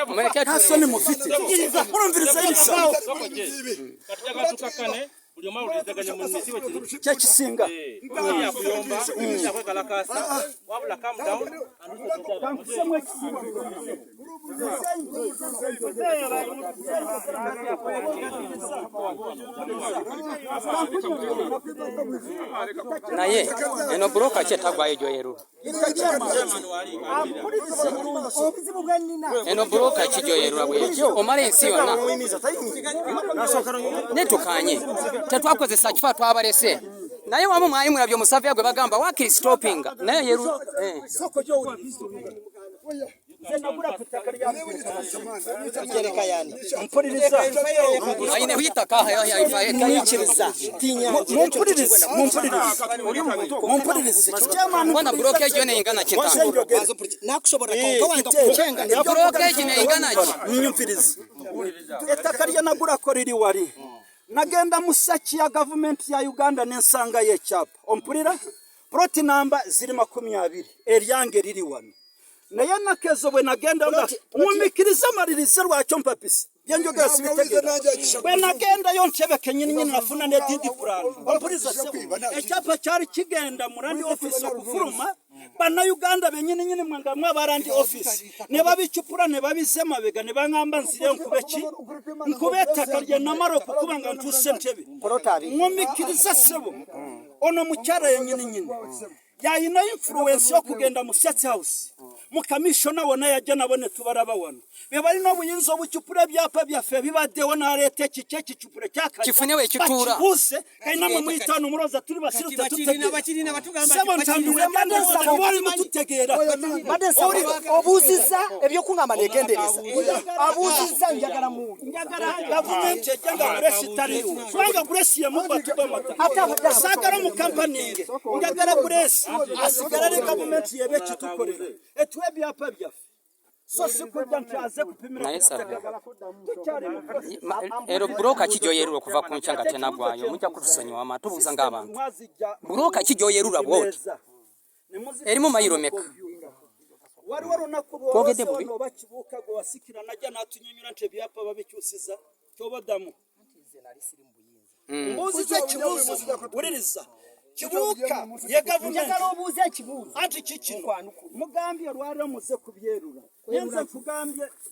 Mureke ntasoni mufite urumviriza ibisabo katika tukakane buli mwa ulizaganya munisi wekiri cya kisinga ya kuyomba ya kwekala kasa wabula calm down kankusemwe kisinga naye eno broka chetagwayo joyerura eno broka kijoyerura bwe omale ensi yonna netukanye tetwakozesa kifa twabalese naye wamu mwali mulabye omusavya gwe bagamba wakiri stopping naye yeru soko jo zenagura kutaka lya kereka yani mpuliriza ayine huyita kaha ya ifaye nyikiriza tinya mumpuliriza mwana blockage ne ingana kinta nakushobora konka wancenga blockage ne ingana ki nyumviriza etaka lya nagura ko riri wari nagenda musaki ya government ya Uganda nensanga ye chapa ompulira proti namba ziri 20 eryange riri wano naye nakezo bwe nagenda mwumikiriza maririze rwacyo mpapisi byenjo gasi bitegera bwe nagenda yo nchebeke nyine nafuna ne didi plan ompuriza se ecyapa cyari kigenda murandi office okufuruma bana Uganda benyine nyine mwangamwa barandi office ne babicupura ne babizema bega ne bangamba nzire nkubeki nkubeta kalye namaro kukubanga ntuse ntebe mwumikiriza sebo ono mucyara yenyine yayina influence yo kugenda mu State House mu commissioner wona yaje nabone tubaraba wona bebali no buyinzo bucupura byapa byafe bibadeho na leta kike cupura cyaka kifunewe kitura buse kaina mu mwitano muroza turi basiruta tutegera sabo ntandure manesa bari mututegera badesa obuziza ebyo kungama negendereza abuziza njagara mu njagara government cyangwa president swanga kuresiye mu batubamata ata sagara mu company njagara kuresi asigara le government yebe kitukorera etwe byapa byafe so sikujya ntaze kupimira ero broka kijoyerura kuva ku nchanga tena gwayo mujya kurusonyiwa amatubuza ngabantu broka kijoyerura bwote eri mu mayiro meka wari warunakubogede no bakibuka go wasikira najya natunyunyura nte byapa babicyusiza cyo badamu mbuzi cyo kibuzo uririza kibuka yegavunyaga robuze kibuzo ati kikino mugambye rwari muze kubyerura yenze kugambye